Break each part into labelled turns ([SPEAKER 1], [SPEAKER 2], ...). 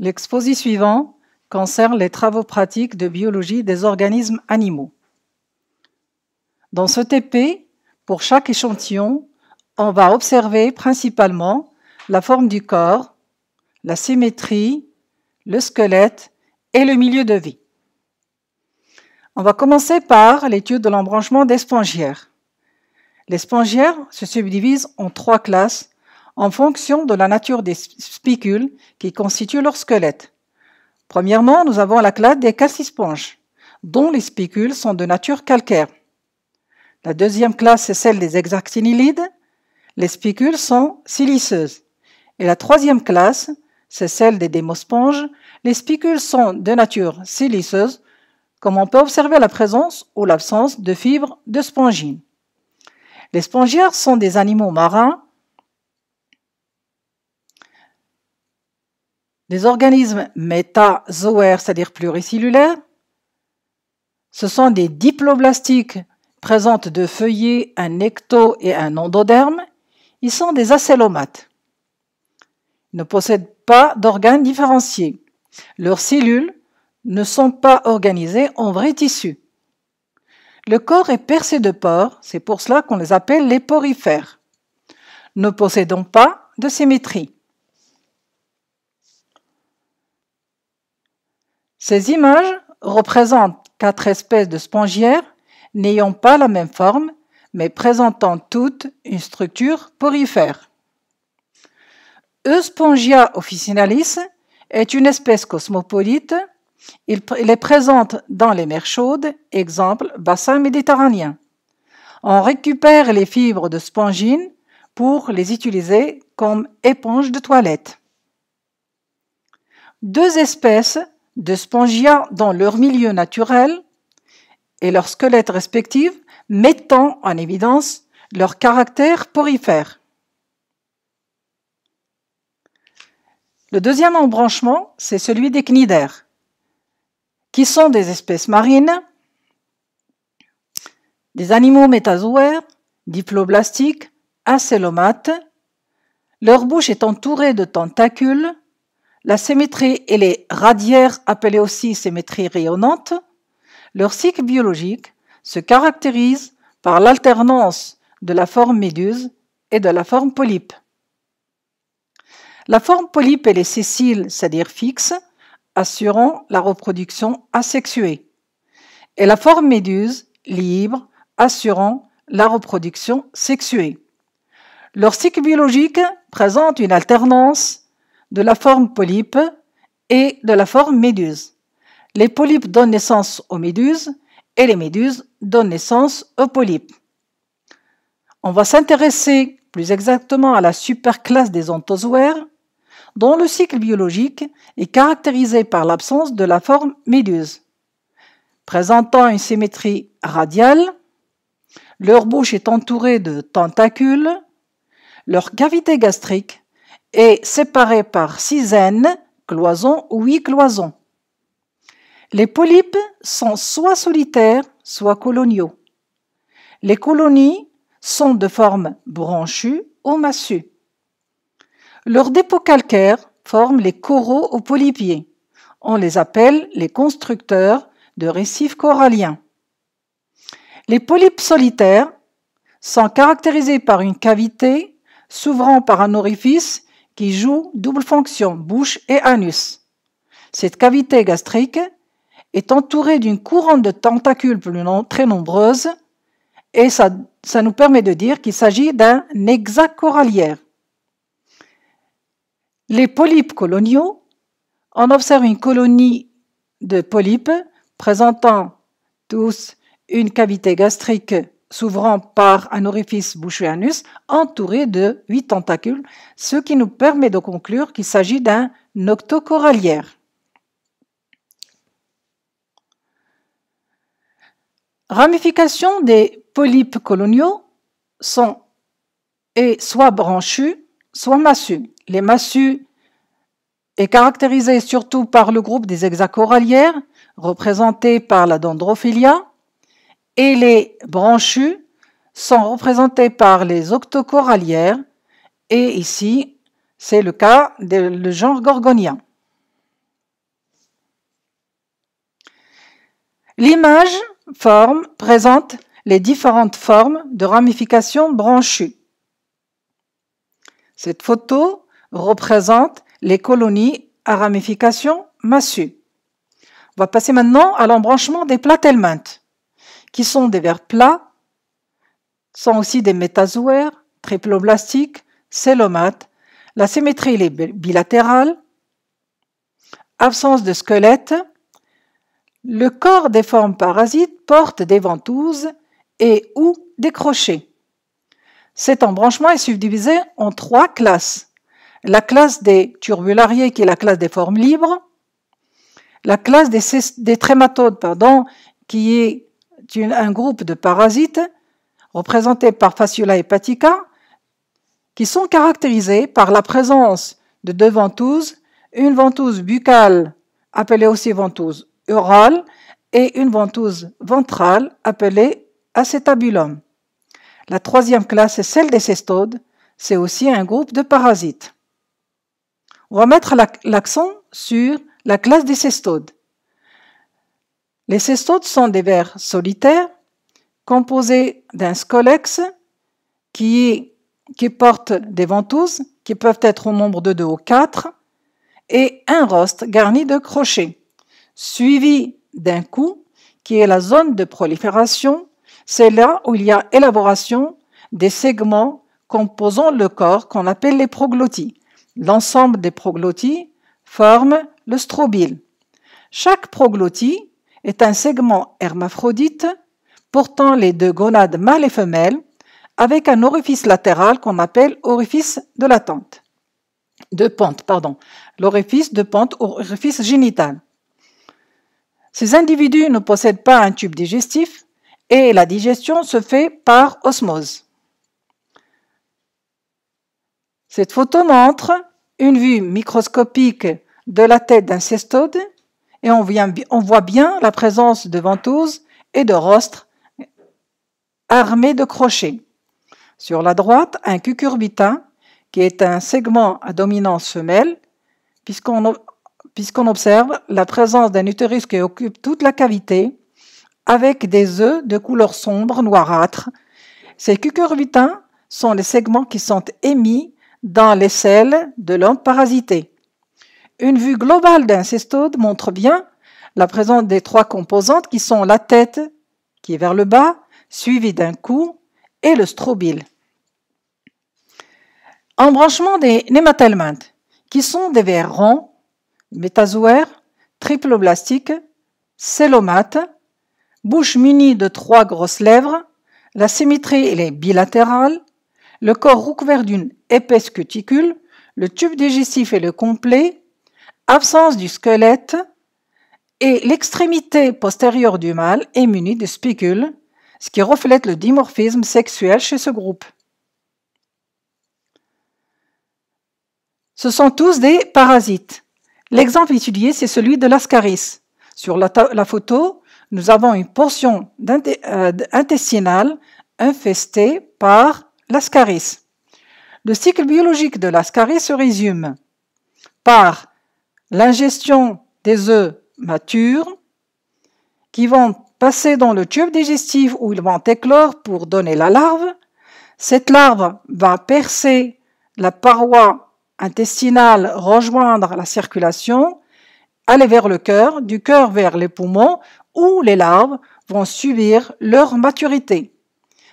[SPEAKER 1] L'exposé suivant concerne les travaux pratiques de biologie des organismes animaux. Dans ce TP, pour chaque échantillon, on va observer principalement la forme du corps, la symétrie, le squelette et le milieu de vie. On va commencer par l'étude de l'embranchement des spongiaires. Les spongiaires se subdivisent en 3 classes en fonction de la nature des spicules qui constituent leur squelette. Premièrement, nous avons la classe des calcisponges, dont les spicules sont de nature calcaire. La deuxième classe est celle des hexactinylides. Les spicules sont siliceuses. Et la troisième classe, c'est celle des démosponges. Les spicules sont de nature siliceuse, comme on peut observer la présence ou l'absence de fibres de spongine. Les spongiaires sont des animaux marins, des organismes métazoaires, c'est-à-dire pluricellulaires. Ce sont des diploblastiques présentent deux feuillets, un ecto et un endoderme. Ils sont des acélomates. Ils ne possèdent pas d'organes différenciés. Leurs cellules ne sont pas organisées en vrais tissus. Le corps est percé de pores, c'est pour cela qu'on les appelle les porifères, ne possédant pas de symétrie. Ces images représentent 4 espèces de spongiaires n'ayant pas la même forme, mais présentant toutes une structure porifère. Euspongia officinalis est une espèce cosmopolite. Il est présente dans les mers chaudes, exemple bassin méditerranéen. On récupère les fibres de spongine pour les utiliser comme éponge de toilette. 2 espèces de spongia dans leur milieu naturel et leurs squelettes respectifs mettant en évidence leur caractère porifère. Le deuxième embranchement, c'est celui des cnidaires, qui sont des espèces marines, des animaux métazoaires, diploblastiques, acélomates. Leur bouche est entourée de tentacules. La symétrie et les radiaires, appelées aussi symétrie rayonnante. Leur cycle biologique se caractérise par l'alternance de la forme méduse et de la forme polype. La forme polype, elle est sessile, c'est-à-dire fixe, assurant la reproduction asexuée, et la forme méduse, libre, assurant la reproduction sexuée. Leur cycle biologique présente une alternance de la forme polype et de la forme méduse. Les polypes donnent naissance aux méduses et les méduses donnent naissance aux polypes. On va s'intéresser plus exactement à la superclasse des onthozoaires, dont le cycle biologique est caractérisé par l'absence de la forme méduse. Présentant une symétrie radiale, leur bouche est entourée de tentacules, leur cavité gastrique est séparée par 6 aines, cloisons ou 8 cloisons. Les polypes sont soit solitaires, soit coloniaux. Les colonies sont de forme branchue ou massue. Leurs dépôts calcaires forment les coraux aux polypiers. On les appelle les constructeurs de récifs coralliens. Les polypes solitaires sont caractérisés par une cavité s'ouvrant par un orifice qui joue double fonction, bouche et anus. Cette cavité gastrique est entourée d'une couronne de tentacules très nombreuses et ça nous permet de dire qu'il s'agit d'un hexacorallière. Les polypes coloniaux, on observe une colonie de polypes présentant tous une cavité gastrique s'ouvrant par un orifice bouche et anus entouré de 8 tentacules, ce qui nous permet de conclure qu'il s'agit d'un octocorallière. Ramifications des polypes coloniaux sont soit branchus, soit massus. Les massus est caractérisé surtout par le groupe des hexacorallières, représenté par la dendrophilia, et les branchus sont représentés par les octocorallières, et ici, c'est le cas du genre Gorgonia. L'image présente les différentes formes de ramification branchues. Cette photo représente les colonies à ramification massue. On va passer maintenant à l'embranchement des platelmintes, qui sont des vers plats, sont aussi des métazoaires, triploblastiques, célomates. La symétrie est bilatérale, absence de squelette. Le corps des formes parasites porte des ventouses et ou des crochets. Cet embranchement est subdivisé en 3 classes. La classe des turbulariés, qui est la classe des formes libres, la classe des trématodes, qui est un groupe de parasites représentés par Phaciula hepatica, qui sont caractérisés par la présence de 2 ventouses, une ventouse buccale appelée aussi ventouse orale et une ventouse ventrale appelée acétabulum. La 3e classe est celle des cestodes, c'est aussi un groupe de parasites. On va mettre l'accent sur la classe des cestodes. Les cestodes sont des vers solitaires composés d'un scolex qui porte des ventouses qui peuvent être au nombre de 2 ou 4 et un rostre garni de crochets, suivi d'un cou qui est la zone de prolifération. C'est là où il y a élaboration des segments composant le corps qu'on appelle les proglottis. L'ensemble des proglottis forme le strobile. Chaque proglottie est un segment hermaphrodite portant les 2 gonades mâles et femelles avec un orifice latéral qu'on appelle orifice de pente, l'orifice de pente, orifice génital. Ces individus ne possèdent pas un tube digestif et la digestion se fait par osmose. Cette photo montre une vue microscopique de la tête d'un cestode et on voit bien la présence de ventouses et de rostres armés de crochets. Sur la droite, un cucurbitin qui est un segment à dominance femelle, puisqu'on observe la présence d'un utérus qui occupe toute la cavité avec des œufs de couleur sombre, noirâtre. Ces cucurbitins sont les segments qui sont émis dans les selles de l'homme parasité. Une vue globale d'un cestode montre bien la présence des 3 composantes qui sont la tête, qui est vers le bas, suivie d'un cou, et le strobile. Embranchement des nématelmintes, qui sont des vers ronds, métazoaires, triploblastiques, célomates, bouche munie de 3 grosses lèvres, la symétrie est bilatérale, le corps recouvert d'une épaisse cuticule, le tube digestif est le complet, absence du squelette et l'extrémité postérieure du mâle est munie de spicules, ce qui reflète le dimorphisme sexuel chez ce groupe. Ce sont tous des parasites. L'exemple étudié, c'est celui de l'ascaris. Sur la photo, nous avons une portion intestinale infestée par l'ascaris. Le cycle biologique de l'ascaris se résume par l'ingestion des œufs matures qui vont passer dans le tube digestif où ils vont éclore pour donner la larve. Cette larve va percer la paroi intestinale, rejoindre la circulation, aller vers le cœur, du cœur vers les poumons, où les larves vont subir leur maturité.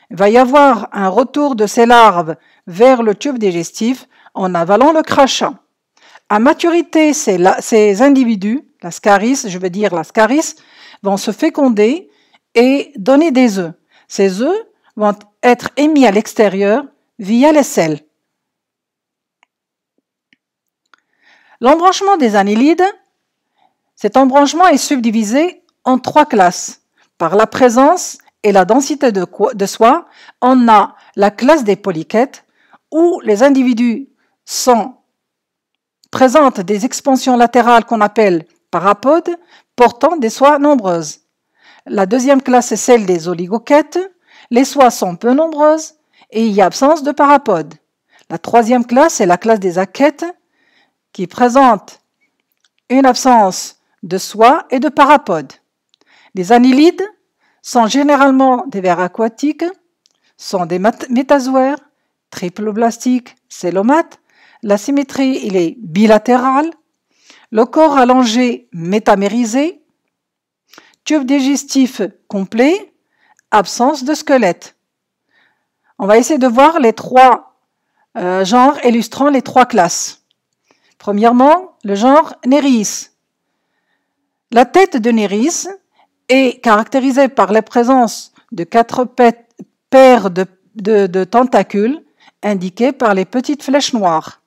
[SPEAKER 1] Il va y avoir un retour de ces larves vers le tube digestif en avalant le crachat. À maturité, ces individus, l'ascaris, vont se féconder et donner des œufs. Ces œufs vont être émis à l'extérieur via les selles. L'embranchement des annélides, cet embranchement est subdivisé en 3 classes. Par la présence et la densité de soie, on a la classe des polychètes où les individus présentent des expansions latérales qu'on appelle parapodes portant des soies nombreuses. La 2e classe est celle des oligochètes. Les soies sont peu nombreuses et il y a absence de parapodes. La 3e classe est la classe des achètes qui présente une absence de soie et de parapodes. Les annelides sont généralement des vers aquatiques, sont des métazoaires, triploblastiques, célomates. La symétrie il est bilatérale. Le corps allongé métamérisé. Tube digestif complet. Absence de squelette. On va essayer de voir les trois genres illustrant les trois classes. Premièrement, le genre Nereis. La tête de Nereis est caractérisée par la présence de 4 paires de tentacules indiquées par les petites flèches noires.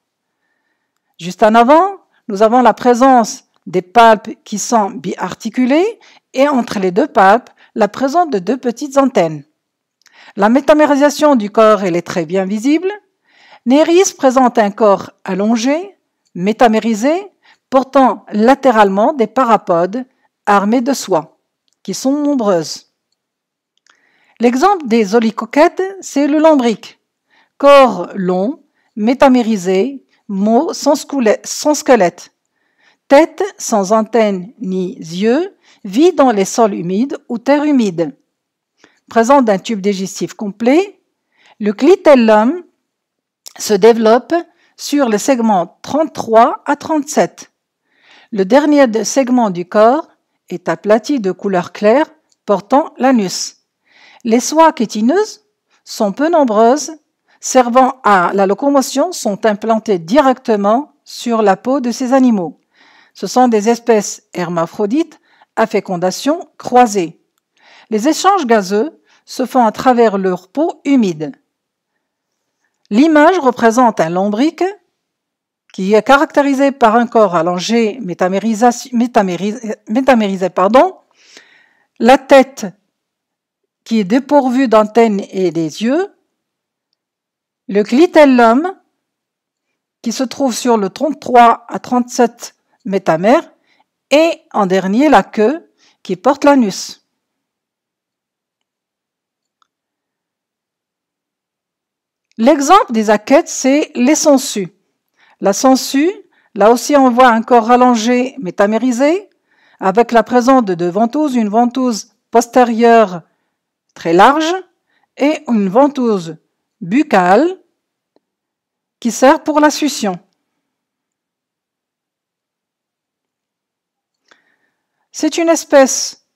[SPEAKER 1] Juste en avant, nous avons la présence des palpes qui sont biarticulées et entre les deux palpes, la présence de 2 petites antennes. La métamérisation du corps elle est très bien visible. Nereis présente un corps allongé, métamérisé, portant latéralement des parapodes armés de soie, qui sont nombreuses. L'exemple des olicoquètes, c'est le lombric. Corps long, métamérisé, mot sans squelette. Tête sans antenne ni yeux, vit dans les sols humides ou terres humides. Présente d'un tube digestif complet, le clitellum se développe sur le segment 33 à 37. Le dernier segment du corps est aplati de couleur claire portant l'anus. Les soies chitineuses sont peu nombreuses, servant à la locomotion, sont implantées directement sur la peau de ces animaux. Ce sont des espèces hermaphrodites à fécondation croisée. Les échanges gazeux se font à travers leur peau humide. L'image représente un lombric qui est caractérisé par un corps allongé métamérisé, la tête qui est dépourvue d'antennes et des yeux, le clitellum qui se trouve sur le 33 à 37 métamères et en dernier la queue qui porte l'anus. L'exemple des akètes, c'est les sangsues. La sangsue, là aussi on voit un corps allongé métamérisé avec la présence de 2 ventouses, une ventouse postérieure très large et une ventouse buccale qui sert pour la succion. C'est une espèce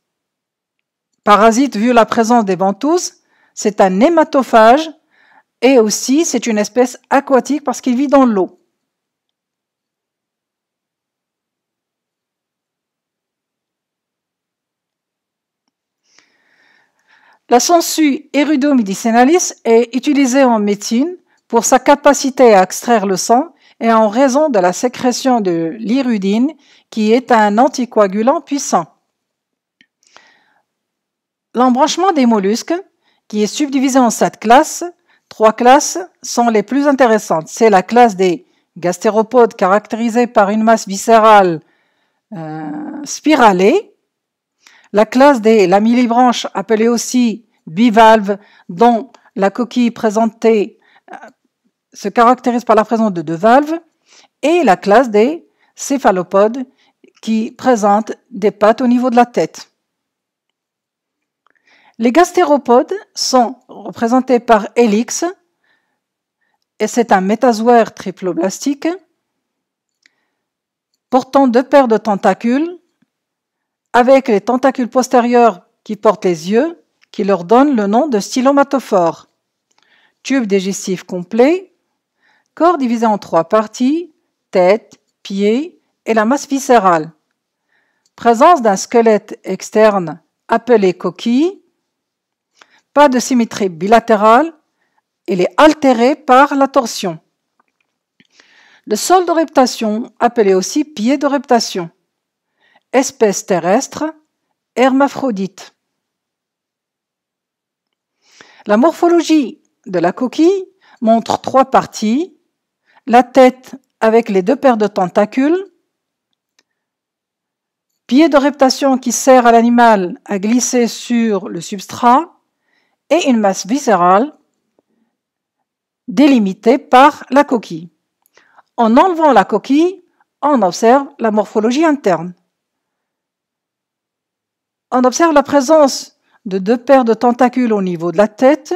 [SPEAKER 1] parasite vu la présence des ventouses, c'est un hématophage et aussi c'est une espèce aquatique parce qu'il vit dans l'eau. La sangsue Erudomédicinalis est utilisée en médecine pour sa capacité à extraire le sang et en raison de la sécrétion de l'irudine qui est un anticoagulant puissant. L'embranchement des mollusques, qui est subdivisé en 7 classes, 3 classes sont les plus intéressantes. C'est la classe des gastéropodes caractérisée par une masse viscérale spiralée, la classe des lamellibranches appelée aussi bivalves dont la coquille présentée se caractérise par la présence de 2 valves et la classe des céphalopodes qui présentent des pattes au niveau de la tête. Les gastéropodes sont représentés par Helix et c'est un métazoaire triploblastique portant 2 paires de tentacules avec les tentacules postérieurs qui portent les yeux qui leur donnent le nom de stylomatophore. Tube digestif complet, corps divisé en 3 parties, tête, pieds et la masse viscérale. Présence d'un squelette externe appelé coquille, pas de symétrie bilatérale, il est altéré par la torsion. Le sol de reptation, appelé aussi pied de reptation. Espèce terrestre, hermaphrodite. La morphologie de la coquille montre 3 parties, la tête avec les 2 paires de tentacules, pied de reptation qui sert à l'animal à glisser sur le substrat et une masse viscérale délimitée par la coquille. En enlevant la coquille, on observe la morphologie interne. on observe la présence de 2 paires de tentacules au niveau de la tête.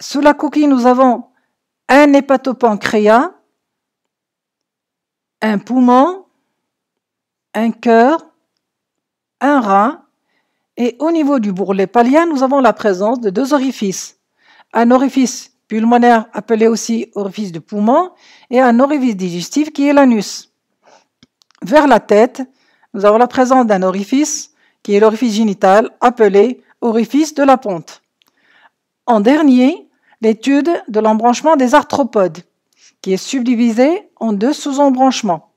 [SPEAKER 1] Sous la coquille, nous avons un hépatopancréas, un poumon, un cœur, un rein, et au niveau du bourrelet palien, nous avons la présence de 2 orifices. Un orifice pulmonaire appelé aussi orifice du poumon et un orifice digestif qui est l'anus. Vers la tête, nous avons la présence d'un orifice qui est l'orifice génital appelé orifice de la ponte. En dernier, l'étude de l'embranchement des arthropodes qui est subdivisé en 2 sous-embranchements.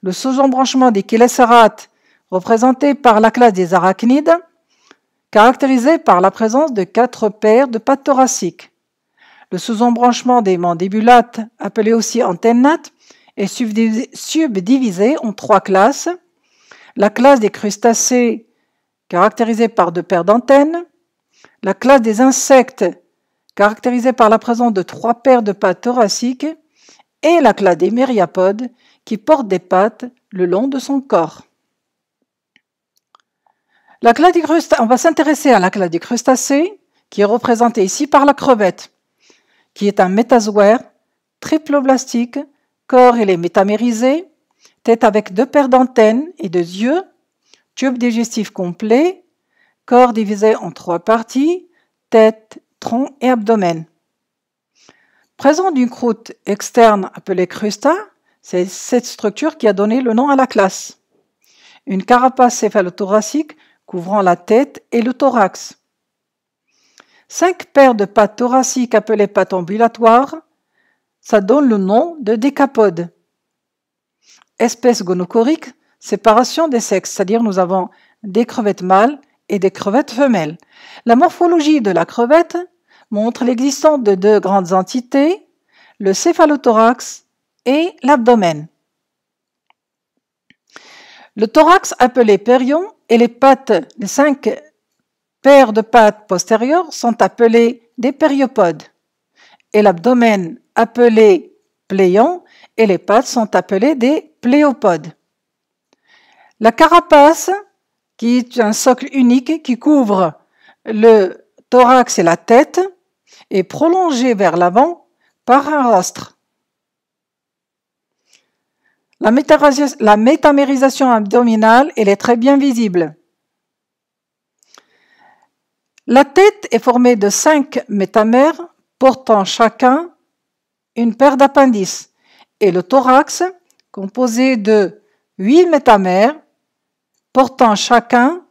[SPEAKER 1] Le sous-embranchement des chélocérates représenté par la classe des arachnides, caractérisé par la présence de 4 paires de pattes thoraciques. Le sous-embranchement des mandibulates, appelé aussi antennates, est subdivisé en 3 classes. La classe des crustacés, caractérisée par 2 paires d'antennes. La classe des insectes, caractérisée par la présence de 3 paires de pattes thoraciques. Et la classe des myriapodes, qui porte des pattes le long de son corps. On va s'intéresser à la classe des crustacés, qui est représentée ici par la crevette, qui est un métazoaire triploblastique, corps il est métamérisé, tête avec 2 paires d'antennes et 2 yeux, tube digestif complet, corps divisé en 3 parties, tête, tronc et abdomen. Présent d'une croûte externe appelée crusta, c'est cette structure qui a donné le nom à la classe. Une carapace céphalothoracique couvrant la tête et le thorax. 5 paires de pattes thoraciques appelées pattes ambulatoires, ça donne le nom de décapodes. Espèce gonochorique, séparation des sexes, c'est-à-dire nous avons des crevettes mâles et des crevettes femelles. La morphologie de la crevette montre l'existence de 2 grandes entités, le céphalothorax et l'abdomen. Le thorax appelé périon et les 5 paires de pattes postérieures sont appelées des périopodes et l'abdomen appelé pléon et les pattes sont appelées des pléopodes. La carapace, qui est un socle unique qui couvre le thorax et la tête, est prolongée vers l'avant par un rostre. La métamérisation abdominale, elle est très bien visible. La tête est formée de 5 métamères portant chacun une paire d'appendices et le thorax composé de 8 métamères portant chacun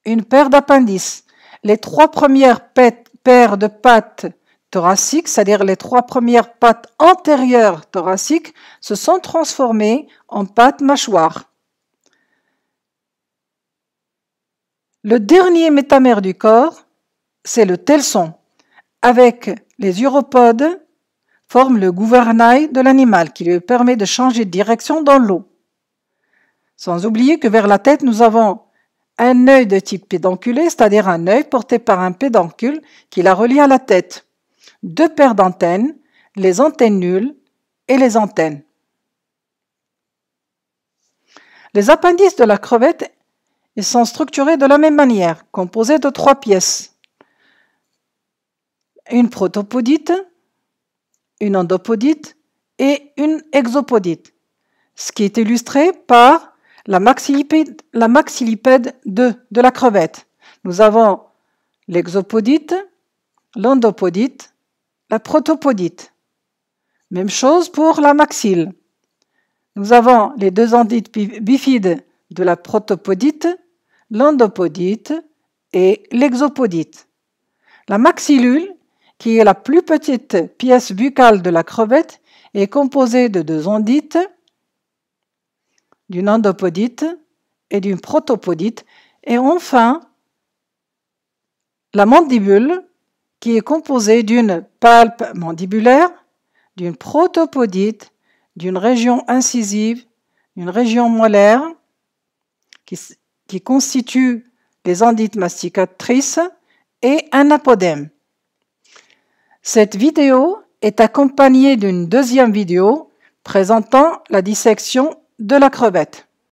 [SPEAKER 1] une paire d'appendices. Les 3 premières paires de pattes thoraciques, c'est-à-dire les 3 premières pattes antérieures thoraciques, se sont transformées en pattes mâchoires. Le dernier métamère du corps, c'est le telson, avec les uropodes, forme le gouvernail de l'animal qui lui permet de changer de direction dans l'eau. Sans oublier que vers la tête, nous avons un œil de type pédonculé, c'est-à-dire un œil porté par un pédoncule qui la relie à la tête. 2 paires d'antennes, les antennes nulles et les antennes. Les appendices de la crevette sont structurés de la même manière, composés de 3 pièces. Une protopodite, une endopodite et une exopodite, ce qui est illustré par la maxillipède de la crevette. Nous avons l'exopodite, l'endopodite, la protopodite. Même chose pour la maxille. Nous avons les 2 endites bifides de la protopodite, l'endopodite et l'exopodite. La maxillule, qui est la plus petite pièce buccale de la crevette, est composée de 2 ondites, d'une endopodite et d'une protopodite, et enfin la mandibule, qui est composée d'une palpe mandibulaire, d'une protopodite, d'une région incisive, d'une région molaire, qui constitue les endites masticatrices, et un apodème. Cette vidéo est accompagnée d'une deuxième vidéo présentant la dissection de la crevette.